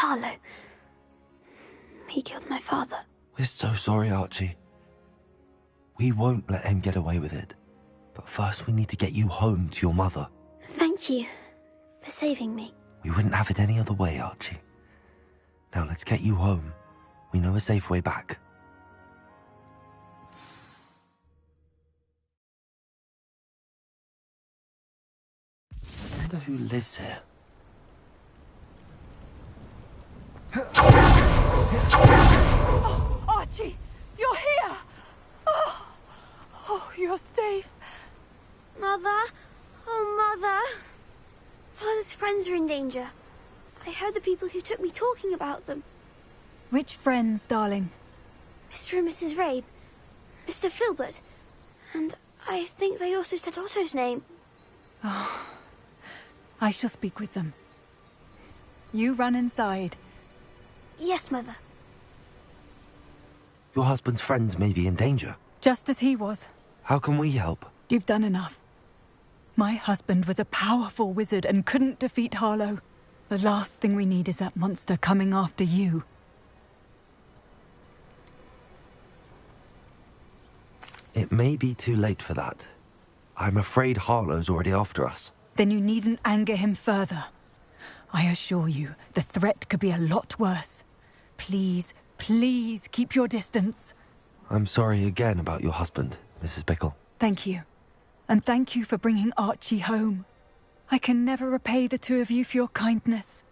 Harlow. He killed my father. We're so sorry, Archie. We won't let him get away with it. But first we need to get you home to your mother. Thank you for saving me. We wouldn't have it any other way, Archie. Now let's get you home. We know a safe way back. I wonder who lives here. Oh, Archie! You're here! Oh, you're safe. Mother? Oh, Mother. Father's friends are in danger. I heard the people who took me talking about them. Which friends, darling? Mr. and Mrs. Rabe, Mr. Filbert, and I think they also said Otto's name. Oh, I shall speak with them. You run inside. Yes, Mother. Your husband's friends may be in danger. Just as he was. How can we help? You've done enough. My husband was a powerful wizard and couldn't defeat Harlow. The last thing we need is that monster coming after you. It may be too late for that. I'm afraid Harlow's already after us. Then you needn't anger him further. I assure you, the threat could be a lot worse. Please, please keep your distance. I'm sorry again about your husband, Mrs. Bickle. Thank you. And thank you for bringing Archie home. I can never repay the two of you for your kindness.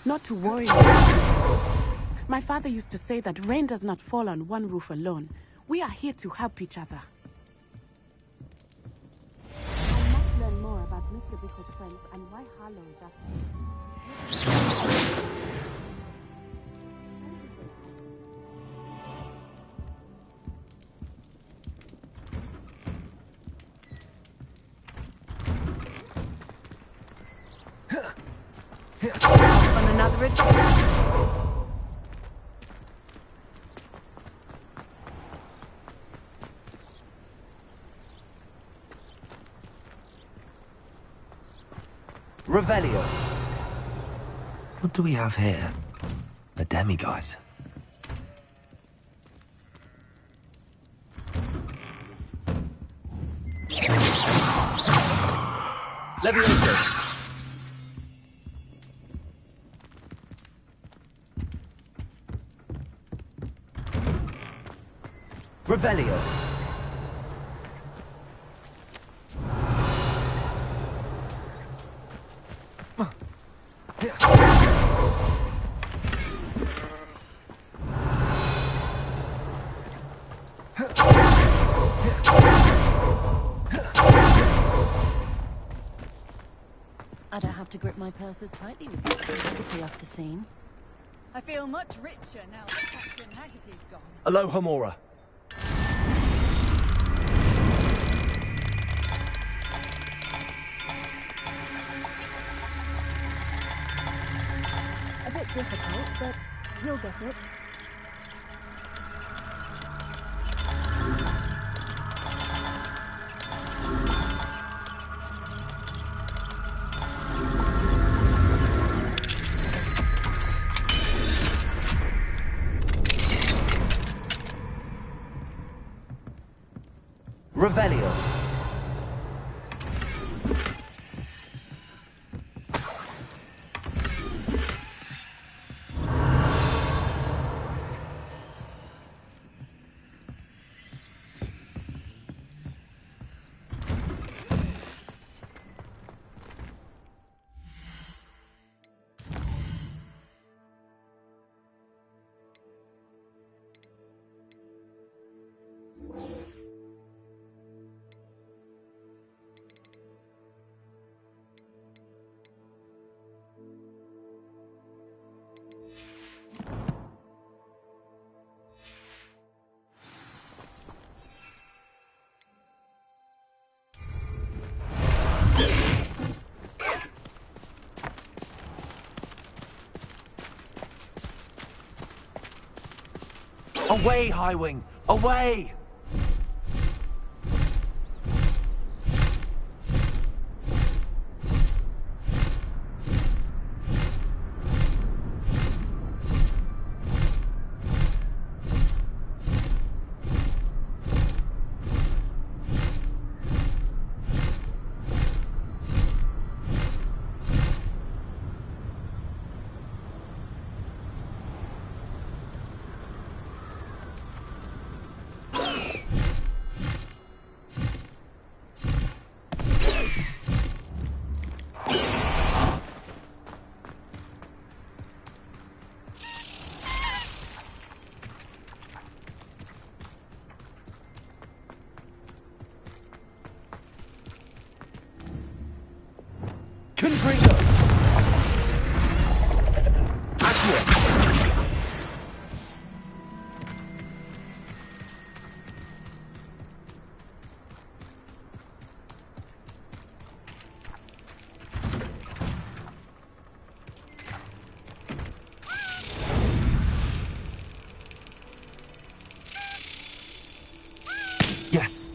Not to worry. My father used to say that rain does not fall on one roof alone. We are here to help each other. I must learn more about Mr. Bickle's friends and why Harlow is after him. On another adventure. Revelio. What do we have here? A demiguise. Levioso. Revelio. I don't have to grip my purse as tightly with Haggerty off the scene. I feel much richer now that Captain Haggerty's gone. Aloha Mora. A bit difficult, but you'll get it. Revelio. Away, Highwing! Away! Yes.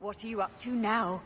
What are you up to now?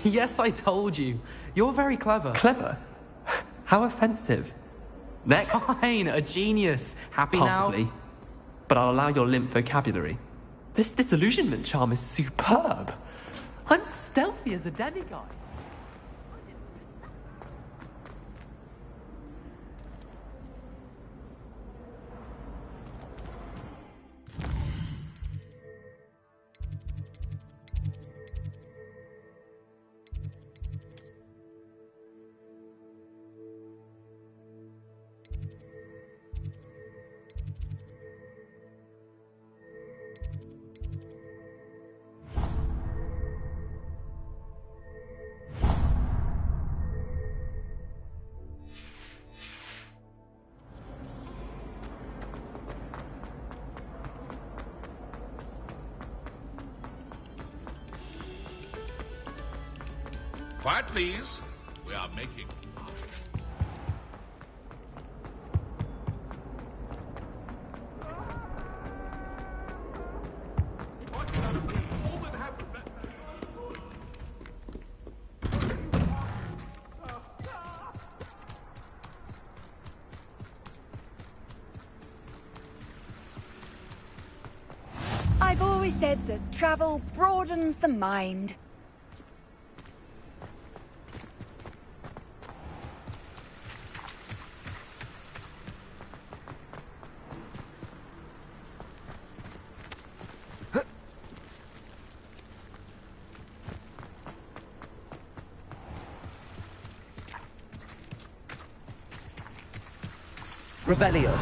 Yes, I told you. You're very clever. Clever? How offensive. Next. Fine, a genius. Happy Possibly. now? But I'll allow your limp vocabulary. This disillusionment charm is superb. I'm stealthy as a demigod. Quiet, please. We are making. I've always said that travel broadens the mind. Revelio.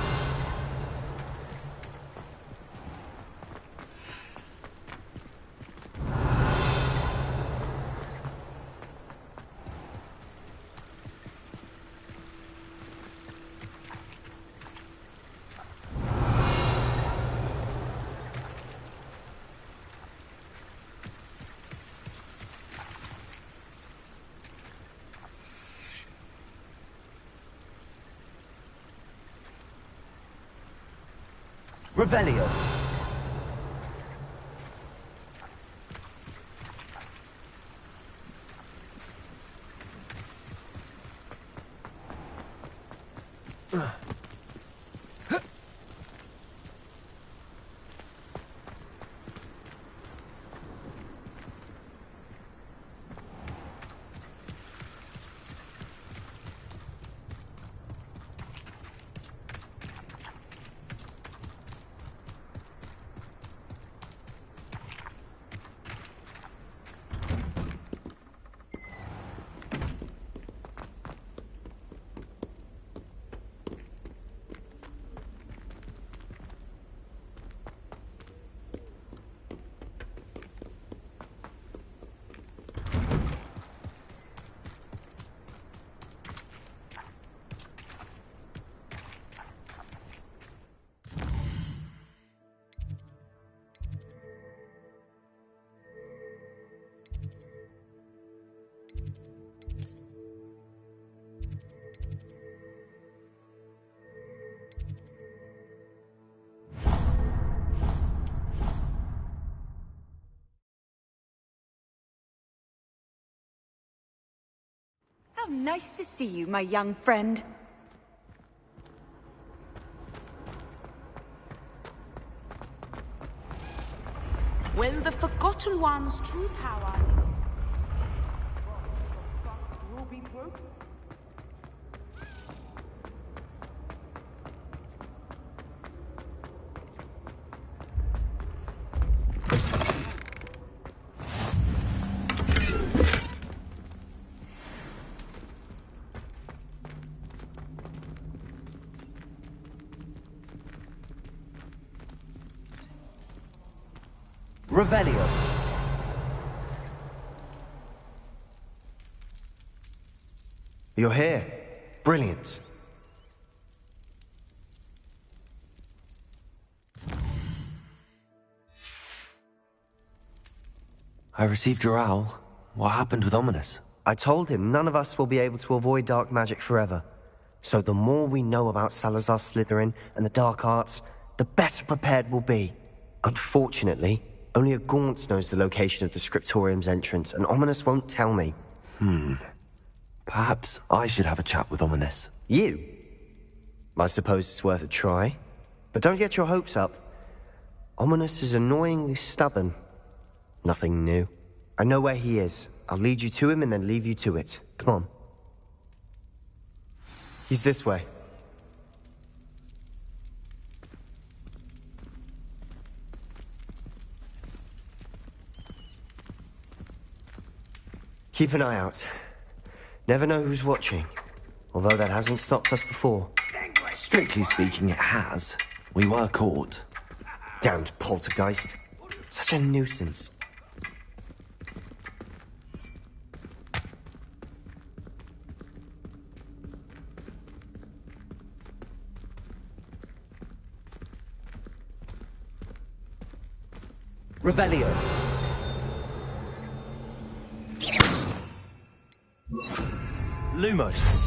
Revelio. How nice to see you, my young friend. When the Forgotten One's true power will be broken. Revelio. You're here. Brilliant. I received your owl. What happened with Ominous? I told him none of us will be able to avoid dark magic forever. So the more we know about Salazar Slytherin and the dark arts, the better prepared we'll be. Unfortunately, only a Gaunt knows the location of the Scriptorium's entrance, and Ominous won't tell me. Perhaps I should have a chat with Ominous. You? I suppose it's worth a try. But don't get your hopes up. Ominous is annoyingly stubborn. Nothing new. I know where he is. I'll lead you to him and then leave you to it. Come on. He's this way. Keep an eye out. Never know who's watching. Although that hasn't stopped us before. Strictly speaking, it has. We were caught. Damned poltergeist. Such a nuisance. Revelio. Lumos.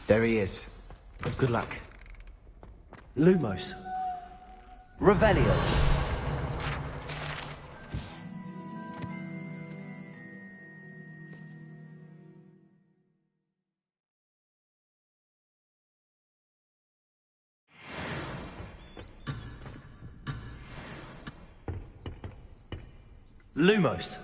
There he is. Good luck. Lumos. Revelio. Lumos.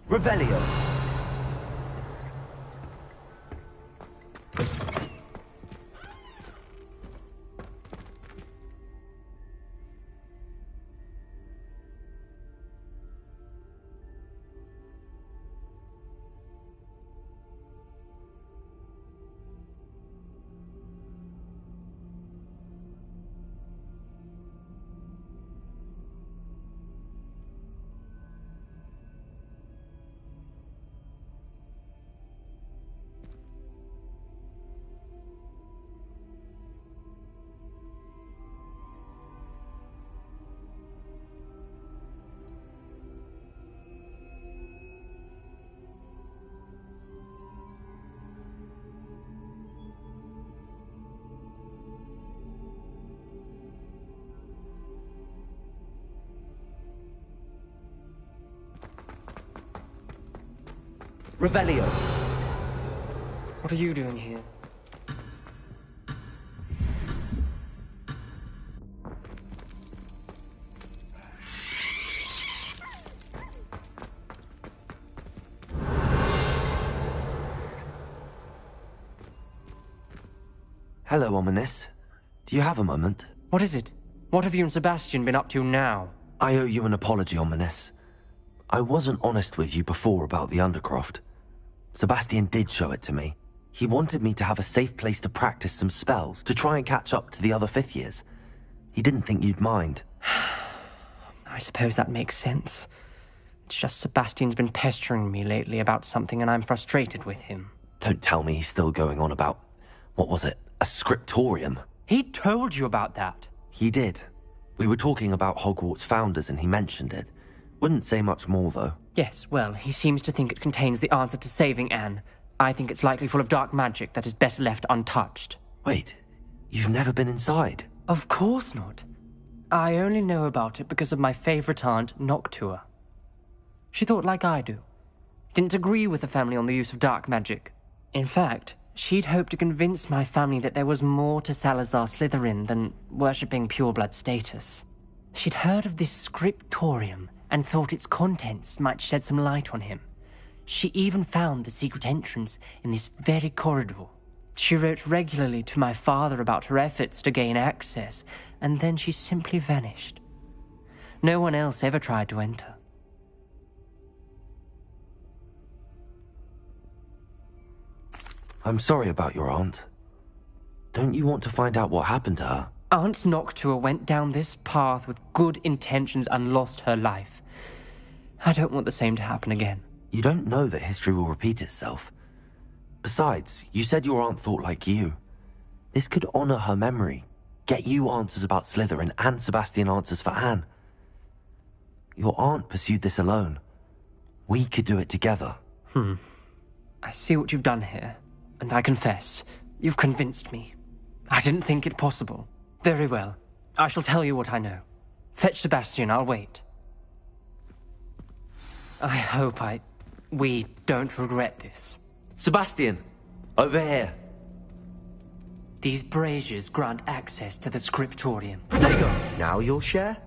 Revelio. Revelio. What are you doing here? Hello, Ominous. Do you have a moment? What is it? What have you and Sebastian been up to now? I owe you an apology, Ominous. I wasn't honest with you before about the Undercroft. Sebastian did show it to me. He wanted me to have a safe place to practice some spells, to try and catch up to the other 5th years. He didn't think you'd mind. I suppose that makes sense. It's just Sebastian's been pestering me lately about something and I'm frustrated with him. Don't tell me he's still going on about, what was it, a scriptorium? He told you about that? He did. We were talking about Hogwarts founders and he mentioned it. Wouldn't say much more, though. Yes, well, he seems to think it contains the answer to saving Anne. I think it's likely full of dark magic that is better left untouched. Wait, you've never been inside? Of course not. I only know about it because of my favorite aunt, Noctua. She thought like I do. Didn't agree with the family on the use of dark magic. In fact, she'd hoped to convince my family that there was more to Salazar Slytherin than worshipping pureblood status. She'd heard of this scriptorium and thought its contents might shed some light on him. She even found the secret entrance in this very corridor. She wrote regularly to my father about her efforts to gain access, and then she simply vanished. No one else ever tried to enter. I'm sorry about your aunt. Don't you want to find out what happened to her? Aunt Noctua went down this path with good intentions and lost her life. I don't want the same to happen again. You don't know that history will repeat itself. Besides, you said your aunt thought like you. This could honor her memory, get you answers about Slytherin and Sebastian answers for Anne. Your aunt pursued this alone. We could do it together. I see what you've done here, and I confess, you've convinced me. I didn't think it possible. Very well. I shall tell you what I know. Fetch Sebastian, I'll wait. I hope we don't regret this. Sebastian! Over here! These braziers grant access to the scriptorium. Protego! Now you'll share?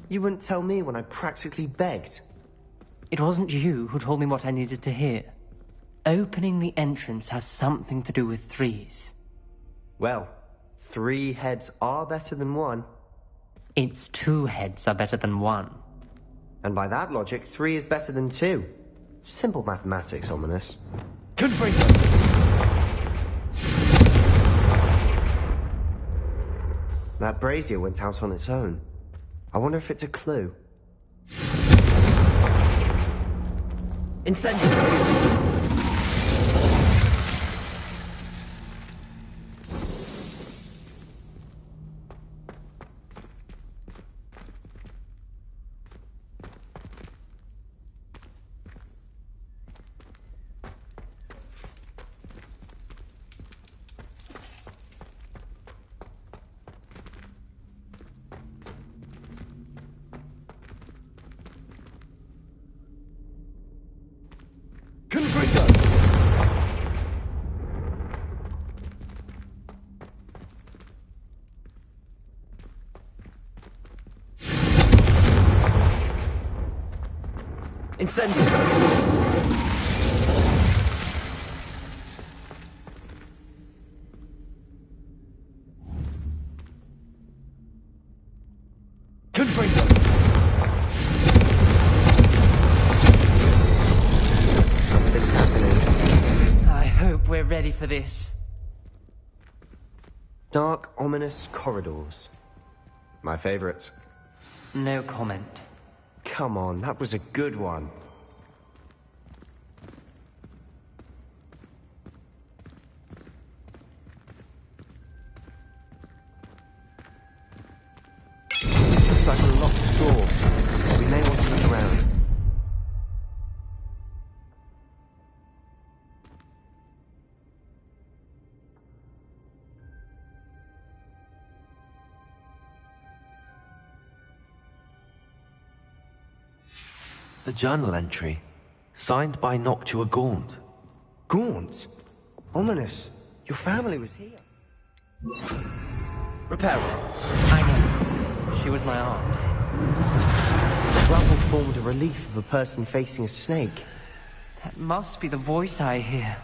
You wouldn't tell me when I practically begged. It wasn't you who told me what I needed to hear. Opening the entrance has something to do with 3s. Well, 3 heads are better than 1. It's 2 heads are better than 1. And by that logic, 3 is better than 2. Simple mathematics, Ominous. That brazier went out on its own. I wonder if it's a clue. Incendio! Incendio! Something's happening. I hope we're ready for this. Dark, ominous corridors. My favorite. No comment. Come on, that was a good one. Looks like a locked door. We may want to look around. A journal entry, signed by Noctua Gaunt. Gaunt? Ominous. Your family was here. Reparo. I know. She was my aunt. The rubble formed a relief of a person facing a snake. That must be the voice I hear.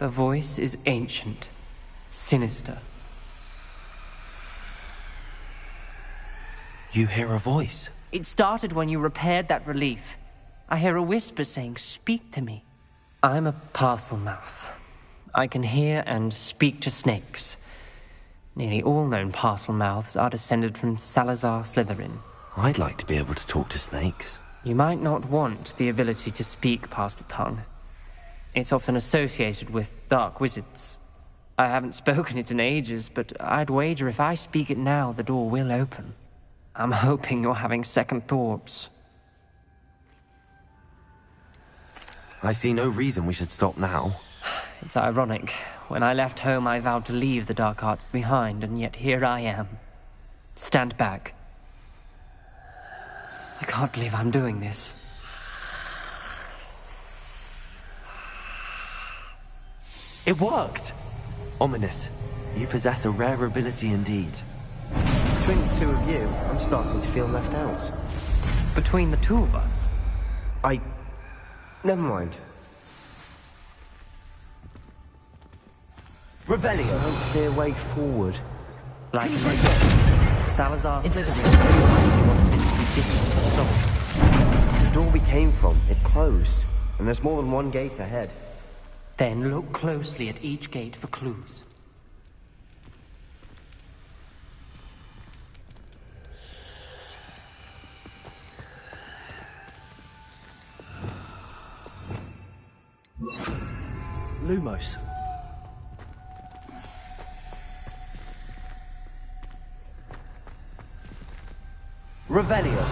The voice is ancient, sinister. You hear a voice? It started when you repaired that relief. I hear a whisper saying, "Speak to me." I'm a parcel mouth. I can hear and speak to snakes. Nearly all known parcel mouths are descended from Salazar Slytherin. I'd like to be able to talk to snakes. You might not want the ability to speak parcel tongue. It's often associated with dark wizards. I haven't spoken it in ages, but I'd wager if I speak it now, the door will open. I'm hoping you're having second thoughts. I see no reason we should stop now. It's ironic. When I left home, I vowed to leave the dark arts behind, and yet here I am. Stand back. I can't believe I'm doing this. It worked! Ominous. You possess a rare ability indeed. Between the two of you, I'm starting to feel left out. Between the two of us? Never mind. Revelio! No clear way forward. Like Salazar Slytherin wanted this to be different to stop. The door we came from, it closed. And there's more than one gate ahead. Then look closely at each gate for clues. Lumos. Revelio.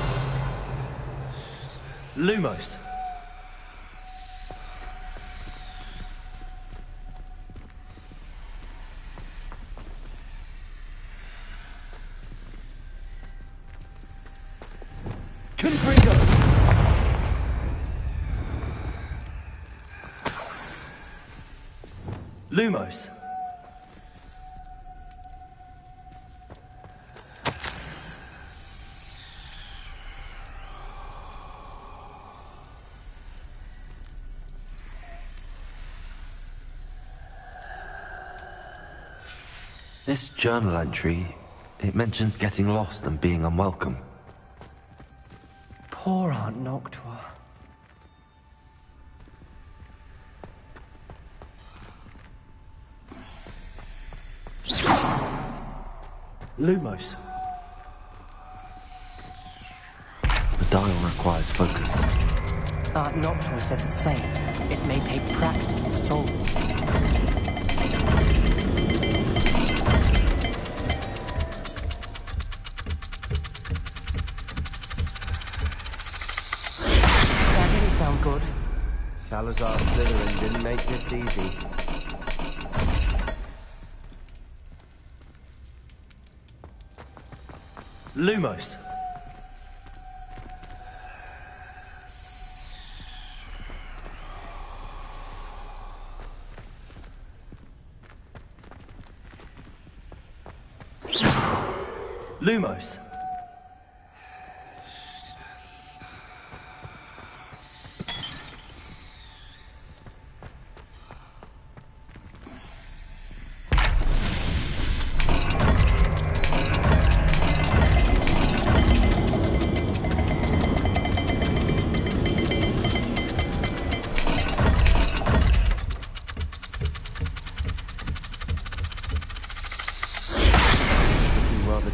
Lumos. Confringo. Lumos. This journal entry, it mentions getting lost and being unwelcome. Poor Aunt Noctua. Lumos. The dial requires focus. Aunt Noctua said the same. It may take practice to solve. Sound good? Salazar Slytherin didn't make this easy. Lumos. Lumos.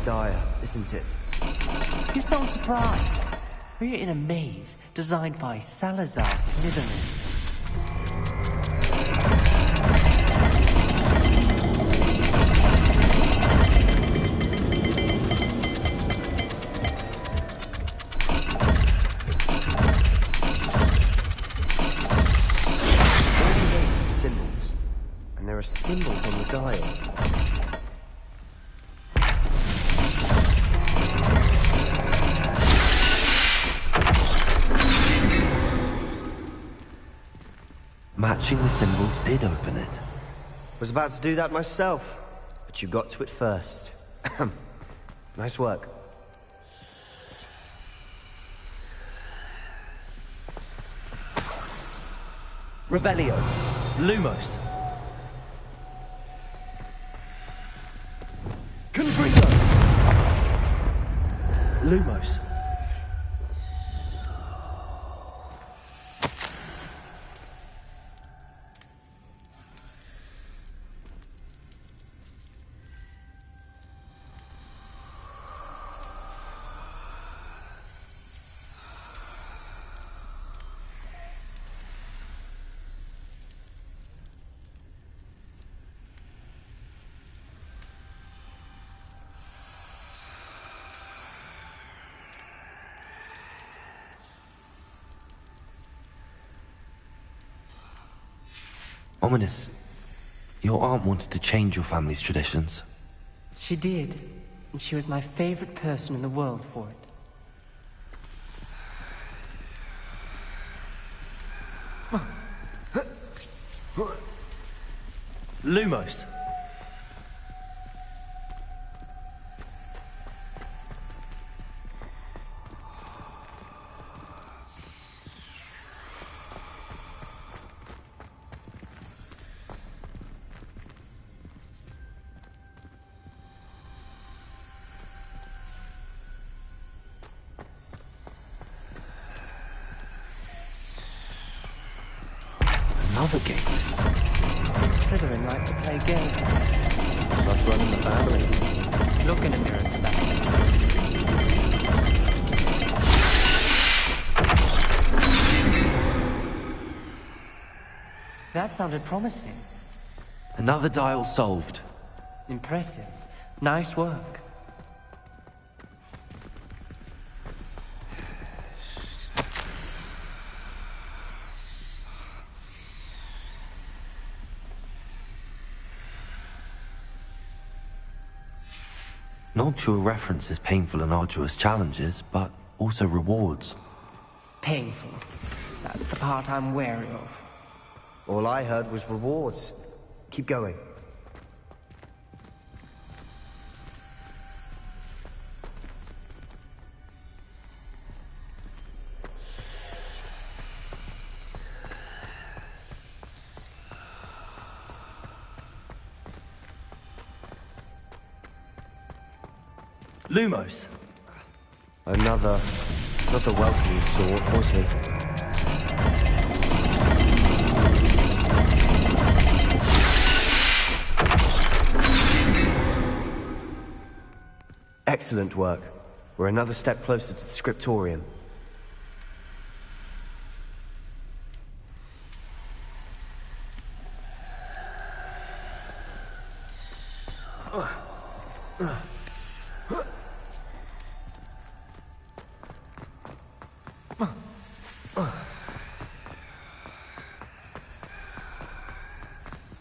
Dire, isn't it? You sound surprised. We're in a maze designed by Salazar Slytherin. All the gates have symbols, and there are symbols on the dial. Matching the symbols did open it. Was about to do that myself, but you got to it first. Nice work. Revelio. Lumos. Lumos. Ominous, your aunt wanted to change your family's traditions. She did, and she was my favorite person in the world for it. Lumos. Another game. Seems Slytherin like to play games. Must run in the family. Look in a mirror, Sebastian. That sounded promising. Another dial solved. Impressive. Nice work. Noctua references painful and arduous challenges, but also rewards. Painful. That's the part I'm wary of. All I heard was rewards. Keep going. Lumos. Another welcoming sword, was it? Excellent work. We're another step closer to the scriptorium.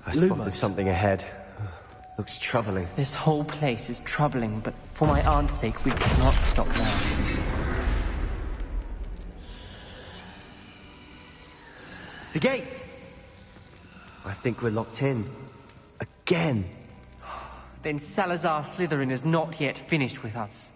I spotted something ahead. Looks troubling. This whole place is troubling, but for my aunt's sake, we cannot stop now. The gate! I think we're locked in. Again. Then Salazar Slytherin is not yet finished with us.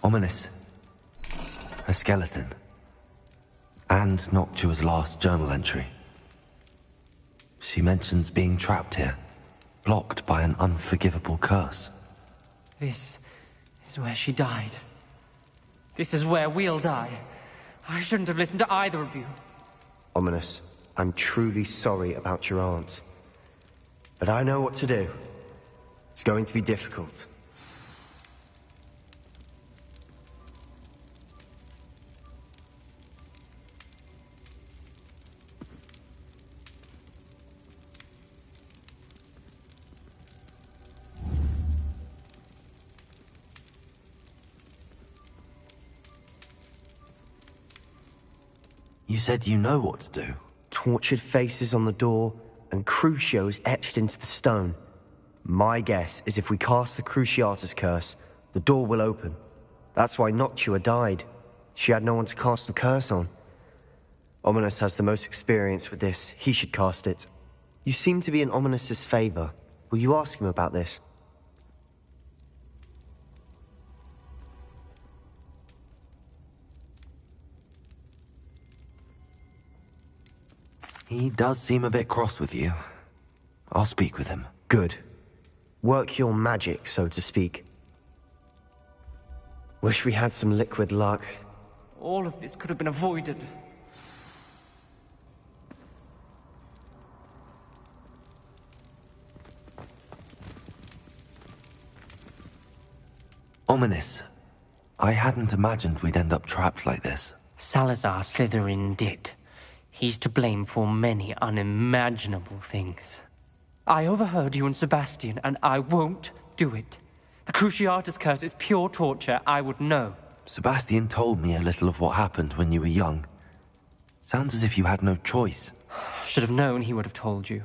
Ominous. A skeleton. And Noctua's last journal entry. She mentions being trapped here, blocked by an unforgivable curse. This is where she died. This is where we'll die. I shouldn't have listened to either of you. Ominous, I'm truly sorry about your aunt. But I know what to do. It's going to be difficult. You said you know what to do. Tortured faces on the door, and crucios etched into the stone. My guess is if we cast the Cruciatus curse, the door will open. That's why Noctua died. She had no one to cast the curse on. Ominous has the most experience with this. He should cast it. You seem to be in Ominous's favor. Will you ask him about this? He does seem a bit cross with you. I'll speak with him. Good. Work your magic, so to speak. Wish we had some liquid luck. All of this could have been avoided. Ominous. I hadn't imagined we'd end up trapped like this. Salazar Slytherin did. He's to blame for many unimaginable things. I overheard you and Sebastian, and I won't do it. The Cruciatus curse is pure torture, I would know. Sebastian told me a little of what happened when you were young. Sounds as if you had no choice. Should have known he would have told you.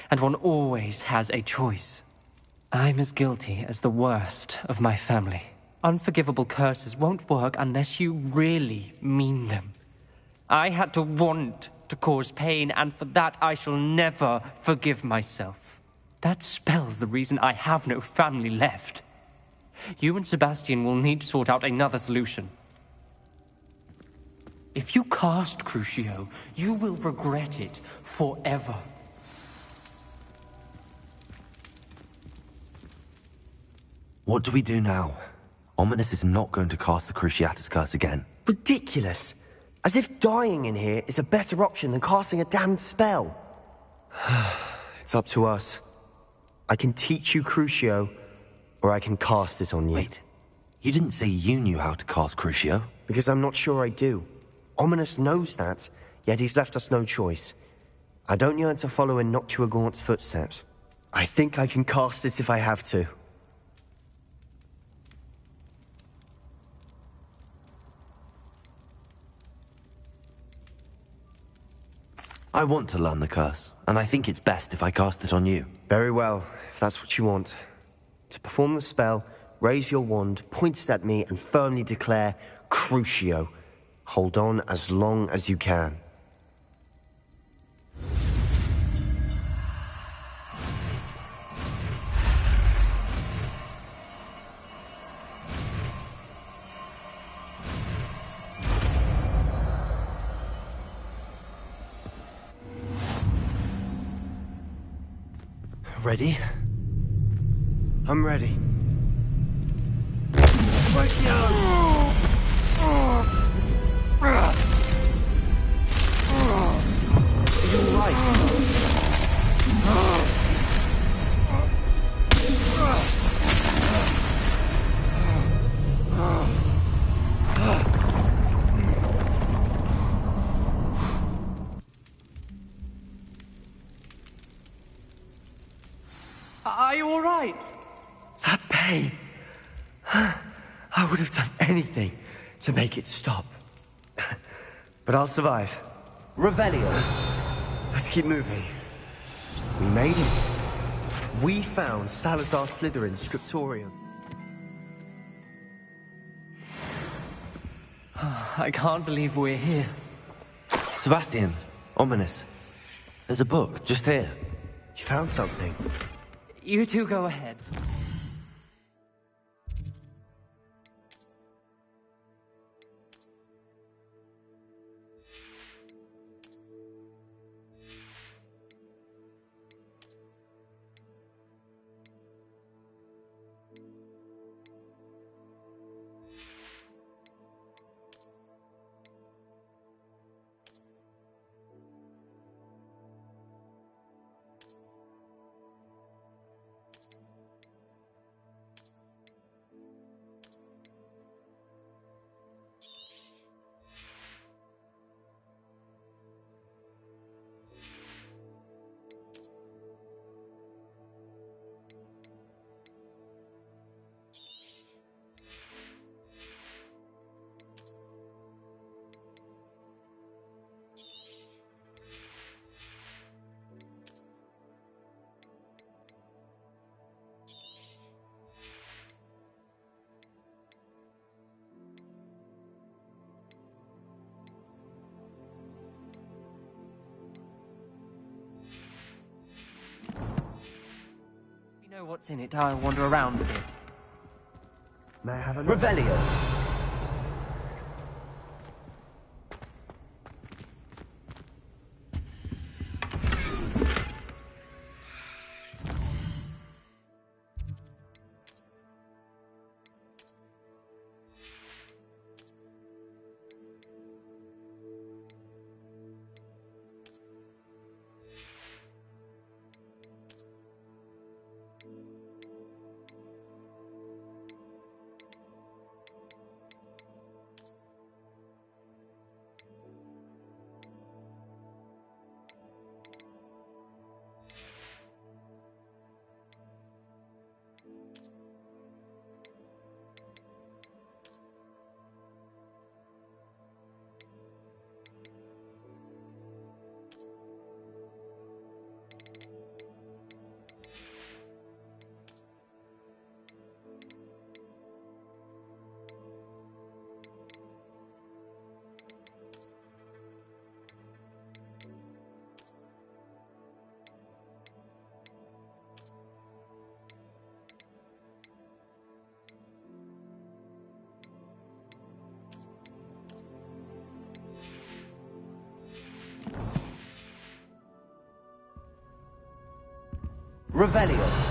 And one always has a choice. I'm as guilty as the worst of my family. Unforgivable curses won't work unless you really mean them. I had to want to cause pain, and for that I shall never forgive myself. That spell's the reason I have no family left. You and Sebastian will need to sort out another solution. If you cast Crucio, you will regret it forever. What do we do now? Ominous is not going to cast the Cruciatus curse again. Ridiculous! As if dying in here is a better option than casting a damned spell. It's up to us. I can teach you Crucio, or I can cast it on you. Wait, you didn't say you knew how to cast Crucio? Because I'm not sure I do. Ominous knows that, yet he's left us no choice. I don't yearn to follow in Noctua Gaunt's footsteps. I think I can cast it if I have to. I want to learn the curse, and I think it's best if I cast it on you. Very well, if that's what you want. To perform the spell, raise your wand, point it at me, and firmly declare, Crucio. Hold on as long as you can. Ready? I'm ready. You're right. Are you all right? That pain. I would have done anything to make it stop. But I'll survive. Revelio. Let's keep moving. We made it. We found Salazar Slytherin's scriptorium. I can't believe we're here. Sebastian, Ominous. There's a book just here. You found something. You two go ahead. what's in it, I'll wander around a bit. May I have a Revelio. Revelio.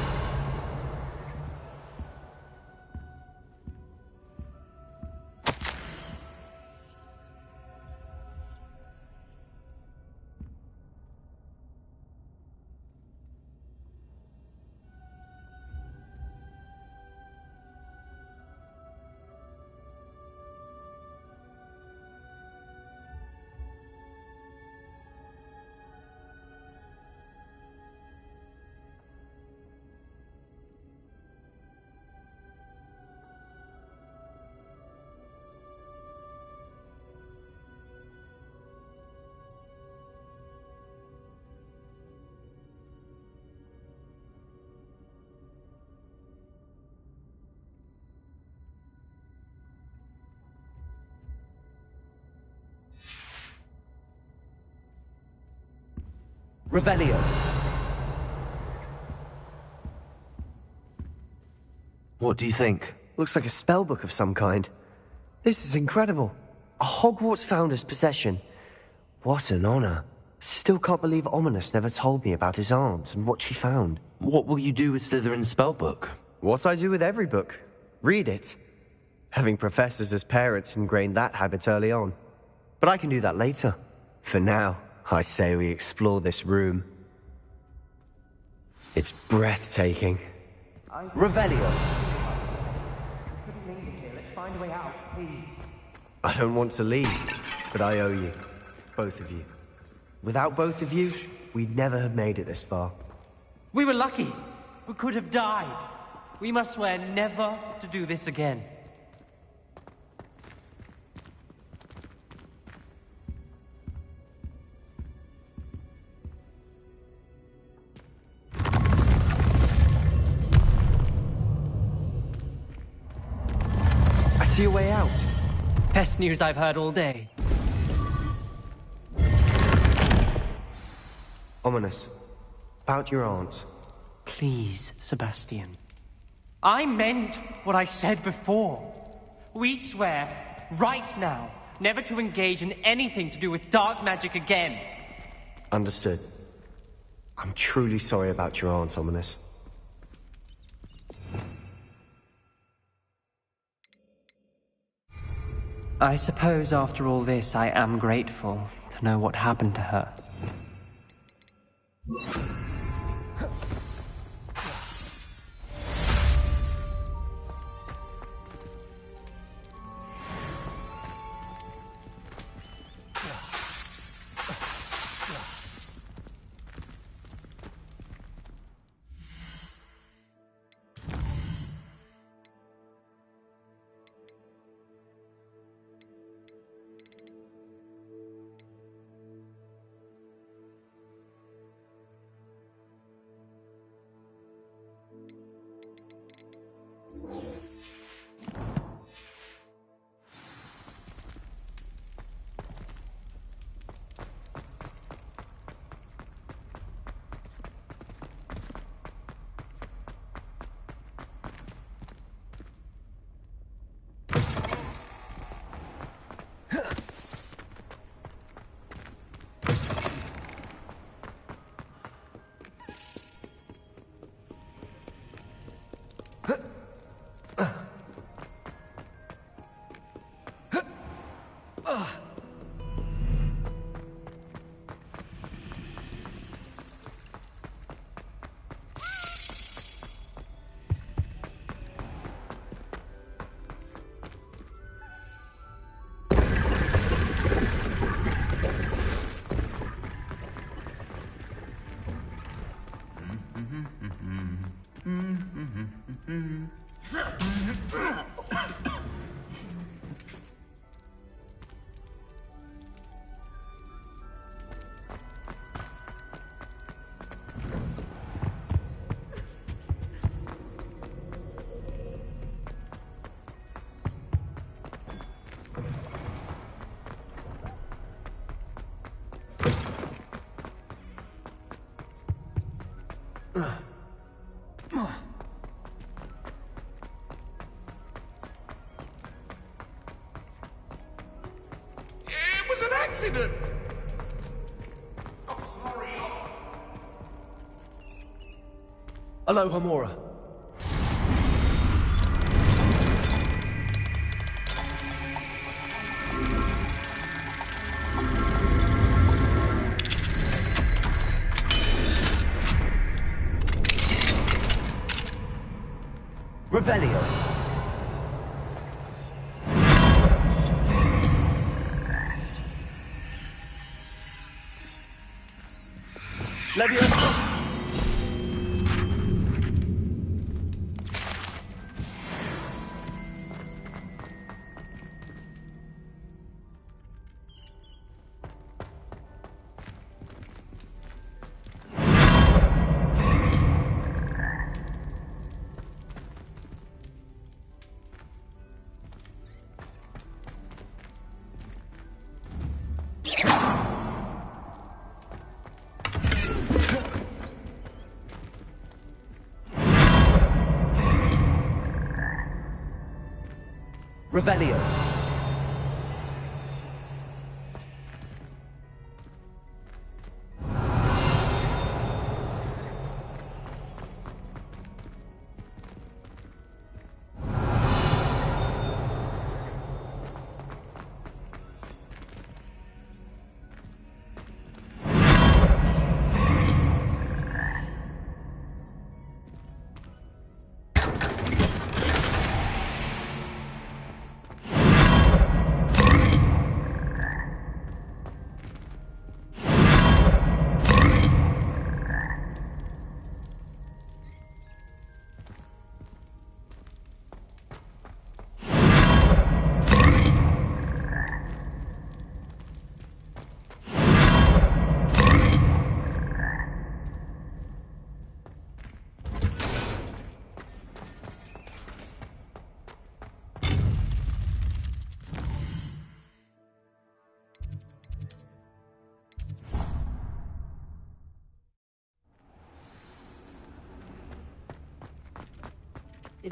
Revelio. What do you think? Looks like a spellbook of some kind. This is incredible. A Hogwarts founder's possession. What an honor. Still can't believe Ominous never told me about his aunt and what she found. What will you do with Slytherin's spellbook? What I do with every book. Read it. Having professors as parents ingrained that habit early on. But I can do that later. For now, I say we explore this room. It's breathtaking. Revelio. Let's find a way out, please. I don't want to leave, but I owe you. Both of you. Without both of you, we'd never have made it this far. We were lucky. We could have died. We must swear never to do this again. I see a way out. Best news I've heard all day. Ominous. About your aunt. Please, Sebastian. I meant what I said before. We swear, right now, never to engage in anything to do with dark magic again. Understood. I'm truly sorry about your aunt, Ominous. I suppose after all this, I am grateful to know what happened to her. It was an accident. I'm sorry. Hello, Homura. Revelio. Leviosa. Revelio.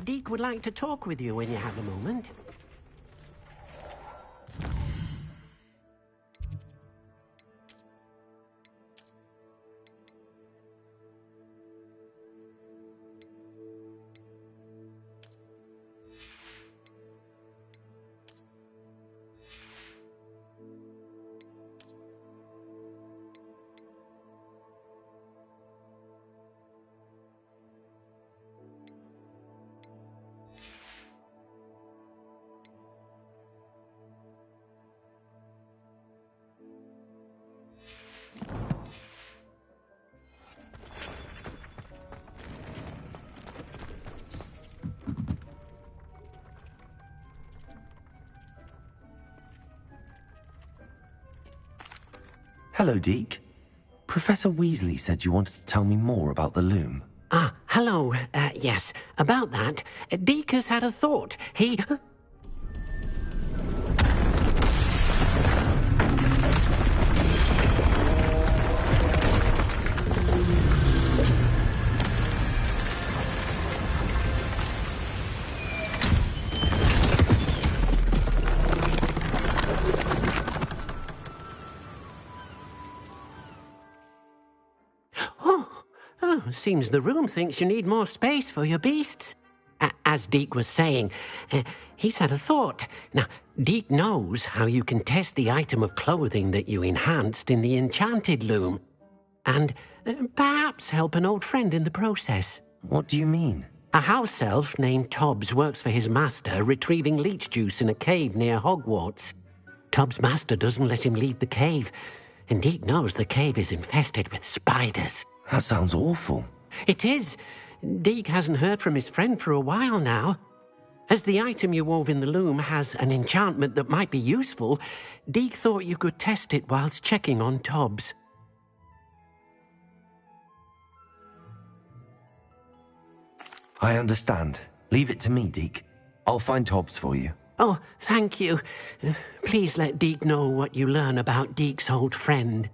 Deke would like to talk with you when you have a moment. Hello, Deke. Professor Weasley said you wanted to tell me more about the loom. Ah, hello. Yes, about that. Deke has had a thought. He... Seems the room thinks you need more space for your beasts. As Deke was saying, he's had a thought. Now, Deke knows how you can test the item of clothing that you enhanced in the enchanted loom. And perhaps help an old friend in the process. What do you mean? A house elf named Tobbs works for his master, retrieving leech juice in a cave near Hogwarts. Tobbs' master doesn't let him leave the cave, and Deke knows the cave is infested with spiders. That sounds awful. It is. Deke hasn't heard from his friend for a while now. As the item you wove in the loom has an enchantment that might be useful, Deke thought you could test it whilst checking on Tobbs. I understand. Leave it to me, Deke. I'll find Tobbs for you. Oh, thank you. Please let Deke know what you learn about Deke's old friend.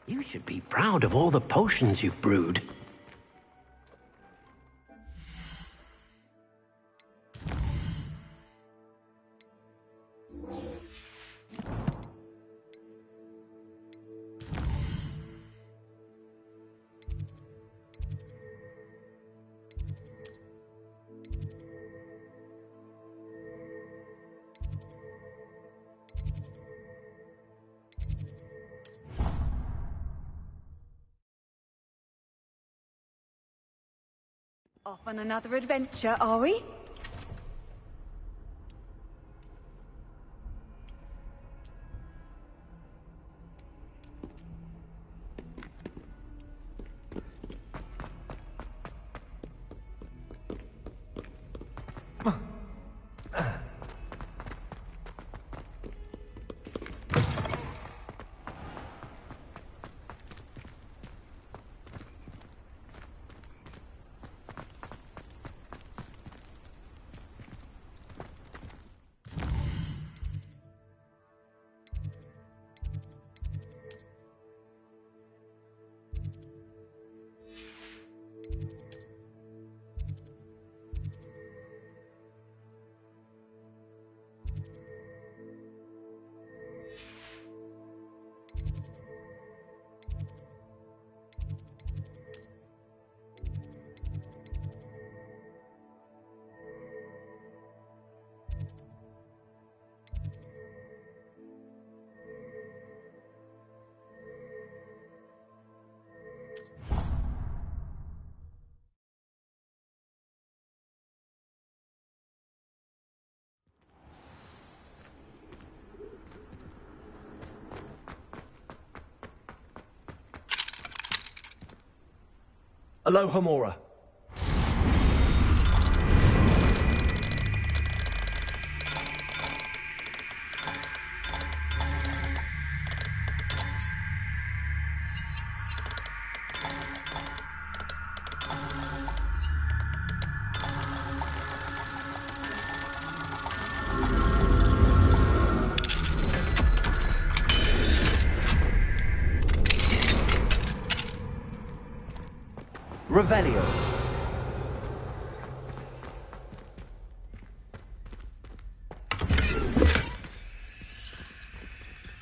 You should be proud of all the potions you've brewed. Off on another adventure, are we? Aloha Mora. Revelio.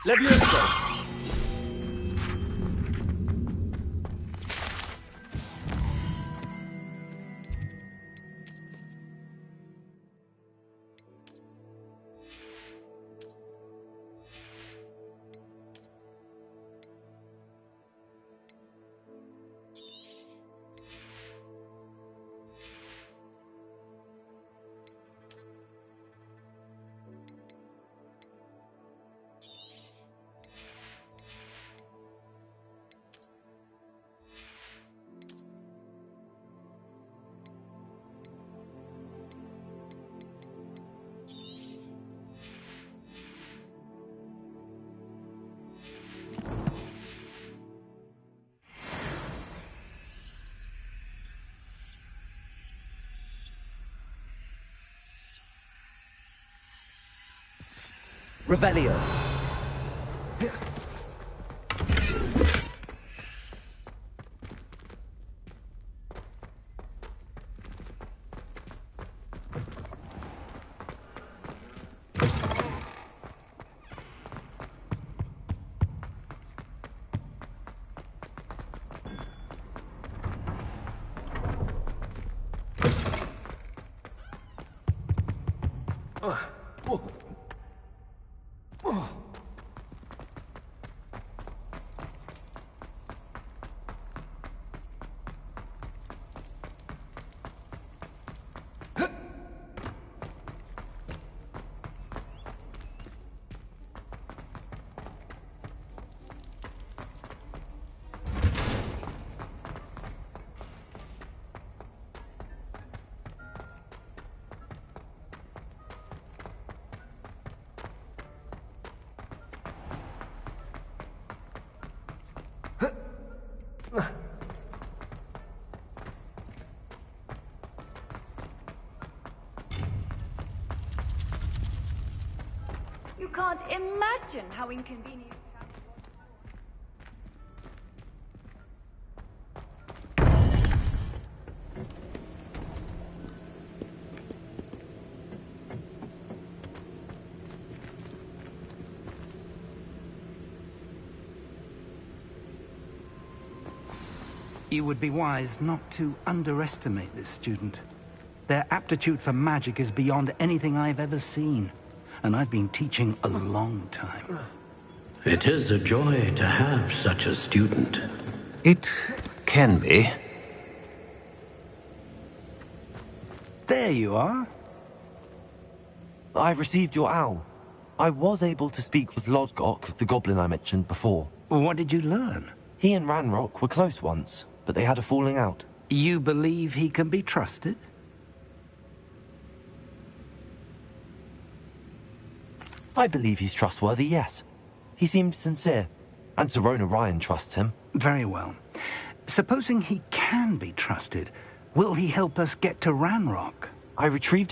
Levioso. Revelio. can't imagine how inconvenient. You would be wise not to underestimate this student. Their aptitude for magic is beyond anything I've ever seen, and I've been teaching a long time. It is a joy to have such a student. It can be. There you are. I received your owl. I was able to speak with Lodgok, the goblin I mentioned before. What did you learn? He and Ranrock were close once, but they had a falling out. You believe he can be trusted? I believe he's trustworthy, yes. He seemed sincere, and Serona Ryan trusts him. Very well. Supposing he can be trusted, will he help us get to Ranrock? I retrieved a